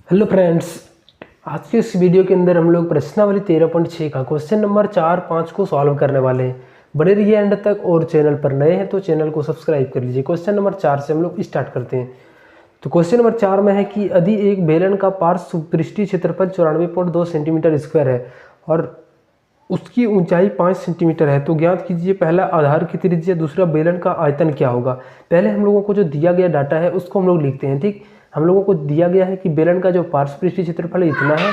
Hello friends, आज के इस वीडियो के अंदर हम लोग प्रश्नावली 13.6 का क्वेश्चन नंबर 4, 5 को सॉल्व करने वाले हैं। बने रहिए एंड तक और चैनल पर नए हैं तो चैनल को सब्सक्राइब कर लीजिए। क्वेश्चन नंबर 4 से हम लोग स्टार्ट करते हैं। तो क्वेश्चन नंबर 4 में है कि यदि एक बेलन का पार्श्व पृष्ठीय क्षेत्रफल 94.2 सेंटीमीटर स्क्वायर है और उसकी ऊंचाई 5 सेंटीमीटर है, तो ज्ञात कीजिए पहला आधार की त्रिज्या, दूसरा बेलन का आयतन क्या होगा। पहले हम लोगों को जो दिया गया डाटा है उसको हम लोग लिखते हैं। ठीक, हम लोगों को दिया गया है कि बेलन का जो पार्श्व पृष्ठीय क्षेत्रफल इतना है।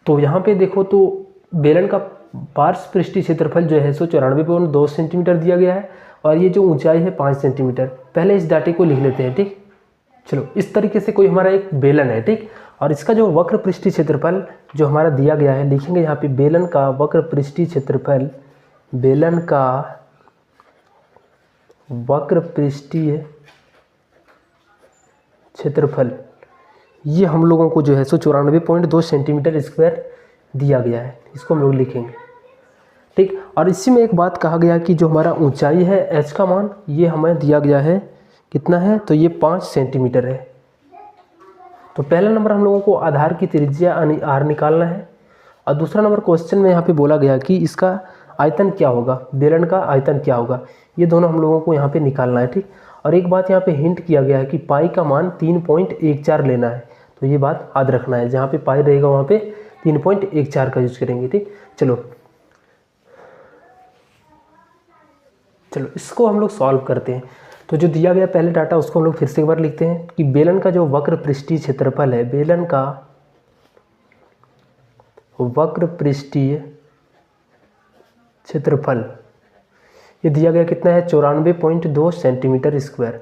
तो यहाँ पे देखो तो बेलन का पार्श्व पृष्ठीय क्षेत्रफल जो है सो 94.2 सेंटीमीटर दिया गया है और ये जो ऊंचाई है 5 सेंटीमीटर। पहले इस डाटे को लिख लेते हैं। ठीक, चलो इस तरीके से कोई हमारा एक बेलन है। ठीक, और इसका जो वक्र पृष्ठीय क्षेत्रफल जो हमारा दिया गया है, लिखेंगे यहाँ पे बेलन का वक्र पृष्ठीय क्षेत्रफल, बेलन का वक्र पृष्ठीय क्षेत्रफल, ये हम लोगों को जो है सो 94.2 सेंटीमीटर स्क्वायर दिया गया है। इसको हम लोग लिखेंगे। ठीक, और इसी में एक बात कहा गया कि जो हमारा ऊंचाई है h का मान, ये हमें दिया गया है कितना है, तो ये 5 सेंटीमीटर है। तो पहला नंबर हम लोगों को आधार की त्रिज्या r निकालना है और दूसरा नंबर क्वेश्चन में यहाँ पे बोला गया कि इसका आयतन क्या होगा, बेलन का आयतन क्या होगा, ये दोनों हम लोगों को यहाँ पे निकालना है। ठीक, और एक बात यहाँ पे हिंट किया गया है कि पाई का मान 3.14 लेना है, तो ये बात याद रखना है। जहाँ पे पाई रहेगा वहाँ पे 3.14 का यूज करेंगे। ठीक, चलो इसको हम लोग सॉल्व करते हैं। तो जो दिया गया पहले डाटा उसको हम लोग फिर से एक बार लिखते हैं कि बेलन का जो वक्र पृष्ठीय क्षेत्रफल है, बेलन का वक्र पृष्ठीय क्षेत्रफल, ये दिया गया कितना है, 94.2 सेंटीमीटर स्क्वायर।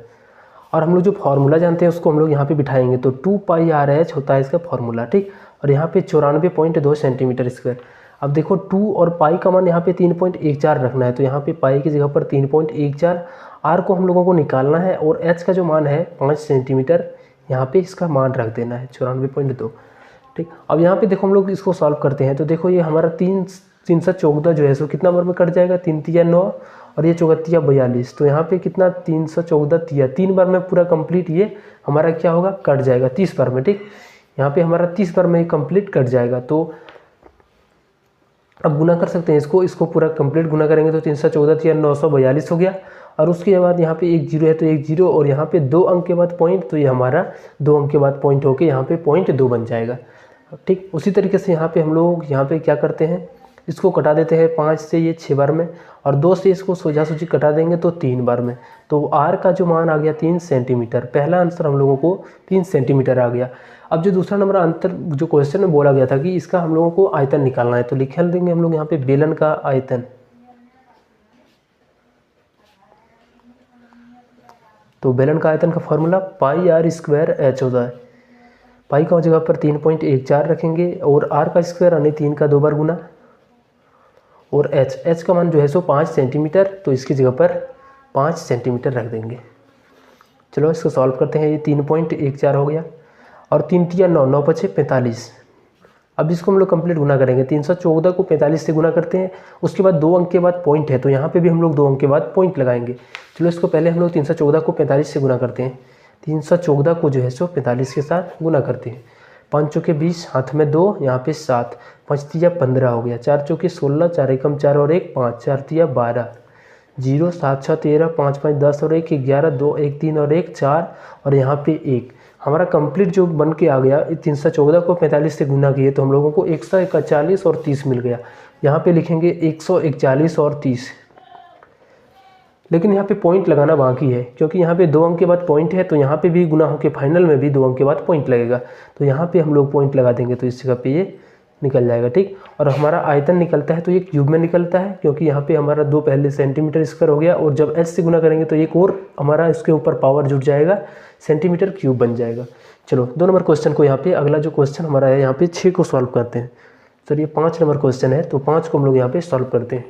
और हम लोग जो फार्मूला जानते हैं उसको हम लोग यहाँ पे बिठाएंगे, तो 2πr/h होता है इसका फार्मूला। ठीक, और यहाँ पे 94.2 सेंटीमीटर स्क्वायर। अब देखो 2 और पाई का मान यहाँ पे 3.14 रखना है, तो यहाँ पे पाई की जगह पर 3.14, आर को हम लोगों को निकालना है और एच का जो मान है 5 सेंटीमीटर, यहाँ पे इसका मान रख देना है 94.2। ठीक, अब यहाँ पे देखो हम लोग इसको सॉल्व करते हैं। तो देखो ये हमारा 314 जो है सो कितना बार में कट जाएगा, 3 तिया 9 और ये 4 तिया 42। तो यहाँ पे कितना 314 तिया 3 बार में पूरा कंप्लीट ये हमारा क्या होगा, कट जाएगा 30 बार में। ठीक, यहाँ पे हमारा 30 बार में कंप्लीट कट जाएगा। तो अब गुना कर सकते हैं इसको पूरा कंप्लीट गुना करेंगे तो 314 तिया 942 हो गया। और उसके बाद यहाँ पे एक जीरो है तो एक जीरो, और यहाँ पे 2 अंक के बाद पॉइंट, तो ये हमारा 2 अंक के बाद पॉइंट होके यहाँ पे 0.2 बन जाएगा। ठीक, उसी तरीके से यहाँ पे हम लोग यहाँ पे क्या करते हैं, इसको कटा देते हैं 5 से ये 6 बार में, और 2 से इसको सोजा सूची कटा देंगे तो 3 बार में। तो आर का जो मान आ गया 3 सेंटीमीटर। पहला आंसर हम लोगों को 3 सेंटीमीटर आ गया। अब जो दूसरा नंबर आंसर जो क्वेश्चन में बोला गया था कि इसका हम लोगों को आयतन निकालना है, तो लिख देंगे हम लोग यहाँ पे बेलन का आयतन। तो बेलन का आयतन का फॉर्मूला πr² होता है। पाई का जगह पर 3.14 रखेंगे और r का स्क्वायर यानी 3 का 2 बार गुना, और h का मान जो है सो 5 सेंटीमीटर, तो इसकी जगह पर 5 सेंटीमीटर रख देंगे। चलो इसको सॉल्व करते हैं। ये 3.14 हो गया और 3 तिया 9, 9 पचे 45। अब इसको हम लोग कंप्लीट गुना करेंगे। 314 को 45 से गुना करते हैं, उसके बाद 2 अंक के बाद पॉइंट है, तो यहाँ पे भी हम लोग 2 अंक के बाद पॉइंट लगाएंगे। चलो इसको पहले हम लोग 314 को 45 से गुना करते हैं। 314 को जो है सो 45 के साथ गुना करते हैं। 5 चौके 20, हाथ में 2, यहाँ पे 7, 5 तिया 15 हो गया, 4 चौके 16, 4 एकम 4 और 1 5, 4 तिया 12, 0 7 6 13, 5 5 10 और 1 11, 2 1 3 और 1 4 और यहाँ पे 1। हमारा कंप्लीट जो बन के आ गया, 314 को 45 से गुना किए तो हम लोगों को 141 और 30 मिल गया। यहाँ पे लिखेंगे 141 और 30, लेकिन यहाँ पे पॉइंट लगाना बाकी है क्योंकि यहाँ पे 2 अंक के बाद पॉइंट है, तो यहाँ पे भी गुना होकर फाइनल में भी 2 अंक के बाद पॉइंट लगेगा, तो यहाँ पे हम लोग पॉइंट लगा देंगे तो इस जगह पे ये निकल जाएगा। ठीक, और हमारा आयतन निकलता है तो ये क्यूब में निकलता है क्योंकि यहाँ पे हमारा 2 पहले सेंटीमीटर स्क्वायर हो गया, और जब h से गुना करेंगे तो एक और हमारा इसके ऊपर पावर जुड़ जाएगा, सेंटीमीटर क्यूब बन जाएगा। चलो 2 नंबर क्वेश्चन को यहाँ पे, अगला जो क्वेश्चन हमारा है यहाँ पे 6 को सॉल्व करते हैं। सर ये 5 नंबर क्वेश्चन है, तो 5 को हम लोग यहाँ पे सॉल्व करते हैं।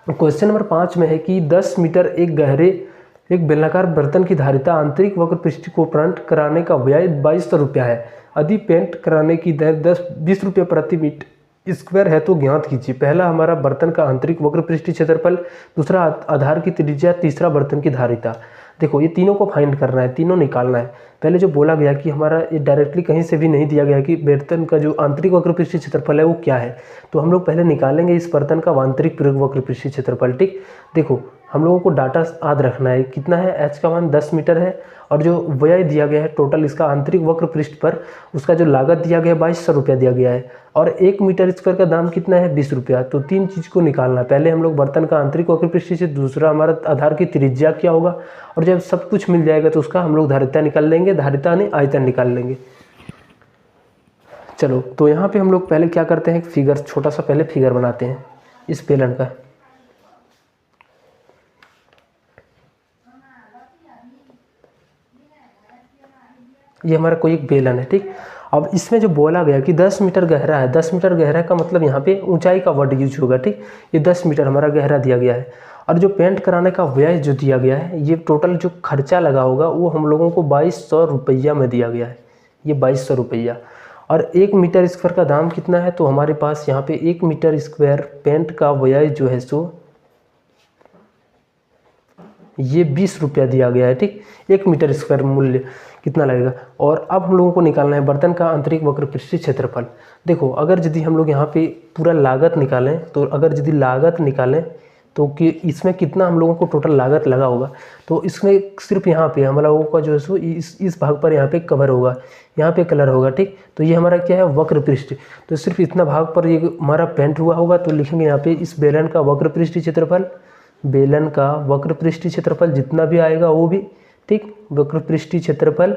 क्वेश्चन नंबर 5 में है कि 10 मीटर एक बेलनाकार बर्तन की धारिता आंतरिक वक्र पृष्ठ को पेंट कराने का व्यय 2200 रुपया है। यदि पेंट कराने की दर 20 रुपये प्रति मीटर स्क्वायर है तो ज्ञात कीजिए। पहला हमारा बर्तन का आंतरिक वक्र पृष्ठीय क्षेत्रफल, दूसरा आधार की त्रिज्या, तीसरा बर्तन की धारिता। देखो ये तीनों को फाइंड करना है, तीनों निकालना है। पहले जो बोला गया कि हमारा ये डायरेक्टली कहीं से भी नहीं दिया गया कि बर्तन का जो आंतरिक वक्रपृष्ठीय क्षेत्रफल है वो क्या है, तो हम लोग पहले निकालेंगे इस बर्तन का आंतरिक वक्रपृष्ठीय क्षेत्रफल। ठीक, देखो हम लोगों को डाटा याद रखना है, कितना है, एच का मान 10 मीटर है और जो व्यय दिया गया है टोटल इसका आंतरिक वक्र पृष्ठ पर, उसका जो लागत दिया गया है 2200 रुपया दिया गया है और 1 मीटर स्क्वायर का दाम कितना है 20 रुपया। तो तीन चीज़ को निकालना है, पहले हम लोग बर्तन का आंतरिक वक्र पृष्ठ से, दूसरा हमारा आधार की त्रिज्या क्या होगा, और जब सब कुछ मिल जाएगा तो उसका हम लोग धारिता निकाल लेंगे, धारिता नहीं आयतन निकाल लेंगे। चलो तो यहाँ पे हम लोग पहले क्या करते हैं, फिगर, छोटा सा पहले फिगर बनाते हैं इस बेलन का। ये हमारा कोई एक बेलन है। ठीक, अब इसमें जो बोला गया कि 10 मीटर गहरा है, 10 मीटर गहरा का मतलब यहाँ पे ऊंचाई का वर्ड यूज होगा। ठीक, ये 10 मीटर हमारा गहरा दिया गया है और जो पेंट कराने का व्यय जो दिया गया है, ये टोटल जो खर्चा लगा होगा वो हम लोगों को 2200 रुपया में दिया गया है, ये 2200 रुपया। और 1 मीटर स्क्वायर का दाम कितना है, तो हमारे पास यहाँ पे 1 मीटर स्क्वायर पेंट का व्यय जो है सो ये 20 रुपया दिया गया है। ठीक, 1 मीटर स्क्वायर मूल्य कितना लगेगा। और अब हम लोगों को निकालना है बर्तन का आंतरिक वक्रपृष्ठीय क्षेत्रफल। देखो अगर यदि हम लोग यहाँ पे पूरा लागत निकालें, तो अगर यदि लागत निकालें तो कि इसमें कितना हम लोगों को टोटल लागत लगा होगा, तो इसमें सिर्फ यहाँ पे हम लोगों का जो है सो इस भाग पर यहाँ पे कवर होगा, यहाँ पे कलर होगा। ठीक, तो ये हमारा क्या है, वक्र पृष्ठ, तो सिर्फ इतना भाग पर ये हमारा पेंट हुआ होगा। तो लिखेंगे यहाँ पे इस बेलन का वक्रपृष्ठीय क्षेत्रफल, बेलन का वक्रपृष्ठीय क्षेत्रफल जितना भी आएगा वो भी, ठीक, वक्रपृष्ठीय क्षेत्रफल।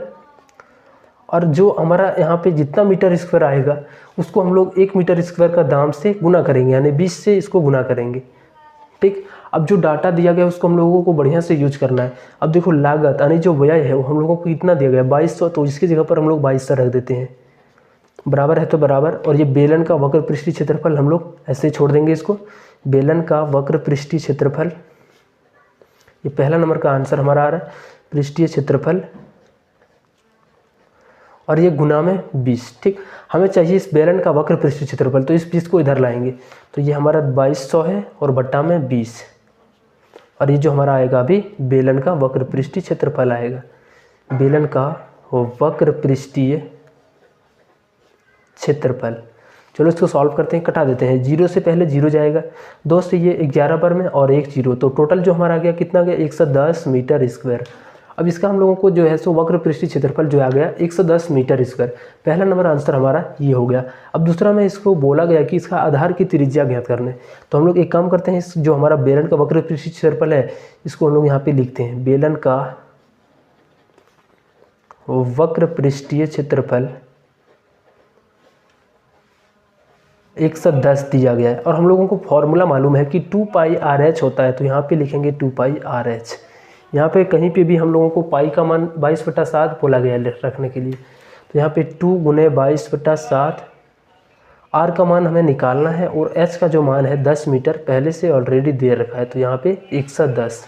और जो हमारा यहाँ पे जितना मीटर स्क्वायर आएगा उसको हम लोग 1 मीटर स्क्वायर का दाम से गुना करेंगे, यानी 20 से इसको गुना करेंगे। ठीक, अब जो डाटा दिया गया उसको हम लोगों को बढ़िया से यूज करना है। अब देखो लागत यानी जो व्यय है वो हम लोगों को कितना दिया गया 2200, तो इसकी जगह पर हम लोग 2200 रख देते हैं, बराबर है तो बराबर। और ये बेलन का वक्रपृष्ठीय क्षेत्रफल हम लोग ऐसे छोड़ देंगे इसको, बेलन का वक्रपृष्ठीय क्षेत्रफल, ये पहला नंबर का आंसर हमारा आ रहा है, पृष्ठीय क्षेत्रफल, और ये गुना में 20। ठीक, हमें चाहिए इस बेलन का वक्रपृष्ठीय क्षेत्रफल, तो इस 20 को इधर लाएंगे, तो ये हमारा 2200 है और बट्टा में 20, और ये जो हमारा आएगा अभी बेलन का वक्रपृष्ठीय क्षेत्रफल आएगा, बेलन का वक्रपृष्ठीय क्षेत्रफल। चलो इसको सॉल्व करते हैं, कटा देते हैं, 0 से पहले 0 जाएगा, 2 से ये 11 बार में और 1 0, तो टोटल जो हमारा आ गया कितना गया 110 मीटर स्क्वायर। अब इसका हम लोगों को जो है सो वक्रपृष्ठीय क्षेत्रफल जो आ गया 110 मीटर स्क्वायर, पहला नंबर आंसर हमारा ये हो गया। अब दूसरा में इसको बोला गया कि इसका आधार की त्रिज्या ज्ञात करने, तो हम लोग एक काम करते हैं, जो हमारा बेलन का वक्रपृष्ठीय क्षेत्रफल है इसको हम लोग यहाँ पे लिखते हैं, बेलन का वक्रपृष्ठीय क्षेत्रफल 110 दिया गया है, और हम लोगों को फॉर्मूला मालूम है कि 2 पाई आर एच होता है, तो यहाँ पे लिखेंगे 2 पाई आर एच। यहाँ पे कहीं पे भी हम लोगों को पाई का मान 22/7 बोला गया है रखने के लिए, तो यहाँ पे 2 गुने 22/7, आर का मान हमें निकालना है और एच का जो मान है 10 मीटर पहले से ऑलरेडी दे रखा है, तो यहाँ पे 110।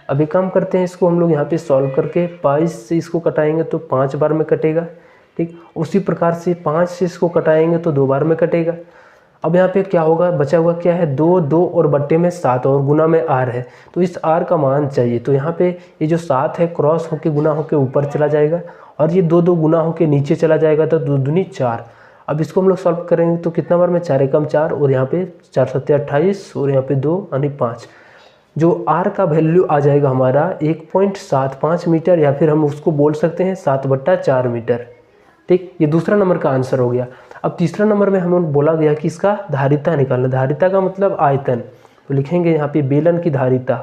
अभी काम करते हैं, इसको हम लोग यहाँ पे सॉल्व करके 22 से इसको कटाएंगे तो 5 बार में कटेगा। ठीक, उसी प्रकार से 5 से इसको कटाएंगे तो 2 बार में कटेगा। अब यहाँ पे क्या होगा, बचा हुआ क्या है 2 2 और बट्टे में 7 और गुना में आर है, तो इस आर का मान चाहिए। तो यहाँ पे ये जो 7 है क्रॉस होके गुना होके ऊपर चला जाएगा और ये 2 2 गुना होके नीचे चला जाएगा, तो 2 दूनी 4। अब इसको हम लोग सॉल्व करेंगे तो कितना बार में 4 एकम 4 और यहाँ पे 4 सत्ते 28 और यहाँ पे 2 यानी 5। जो आर का वैल्यू आ जाएगा हमारा 1.75 मीटर, या फिर हम उसको बोल सकते हैं 7/4 मीटर। ठीक, ये दूसरा नंबर का आंसर हो गया। अब तीसरा नंबर में हमें बोला गया कि इसका धारिता निकालना, धारिता का मतलब आयतन, तो लिखेंगे यहाँ पे बेलन की धारिता,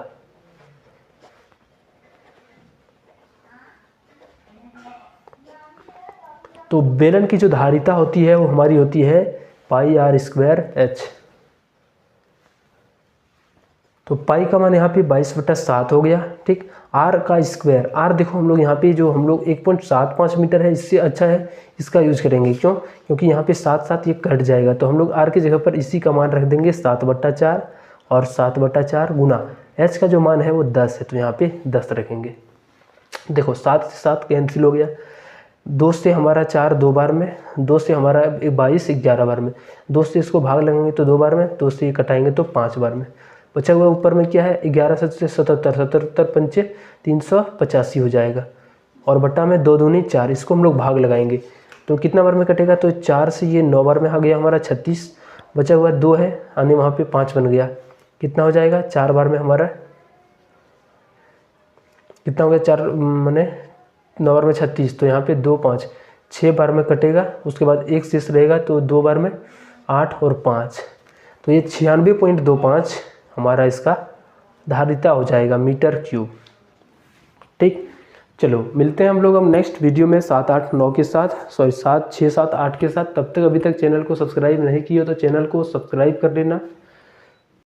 तो बेलन की जो धारिता होती है वो हमारी होती है पाई आर स्क्वायर एच। तो पाई का मान यहाँ पे 22/7 हो गया। ठीक, आर का स्क्वायर, आर देखो हम लोग यहाँ पे जो हम लोग 1.75 मीटर है, इससे अच्छा है इसका यूज करेंगे, क्यों, क्योंकि यहाँ पे 7 ये कट जाएगा, तो हम लोग आर की जगह पर इसी का मान रख देंगे 7/4 और 7/4 गुना एच का जो मान है वो 10 है, तो यहाँ पे 10 रखेंगे। देखो 7 से 7 कैंसिल हो गया, 2 से हमारा 4 2 बार में, 2 से हमारा 22 11 बार में, 2 से इसको भाग लगेंगे तो 2 बार में, 2 से ये कटाएंगे तो 5 बार में, बचा हुआ ऊपर में क्या है 11 77 पंचे 385 हो जाएगा, और बट्टा में 2 दूनी 4, इसको हम लोग भाग लगाएंगे तो कितना बार में कटेगा, तो 4 से ये 9 बार में आ गया हमारा 36, बचा हुआ 2 है यानी वहाँ पे 5 बन गया, कितना हो जाएगा 4 बार में हमारा कितना हो गया 4 मैंने 9 बार में 36, तो यहाँ पे 2 5 6 बार में कटेगा, उसके बाद 1 शेष रहेगा तो 2 बार में 8 और 5, तो ये 96.25 हमारा इसका धारिता हो जाएगा मीटर क्यूब। ठीक, चलो मिलते हैं हम लोग अब नेक्स्ट वीडियो में 7 8 9 के साथ, सॉरी 7 6 7 8 के साथ। तब तक अभी तक चैनल को सब्सक्राइब नहीं किया तो चैनल को सब्सक्राइब कर लेना।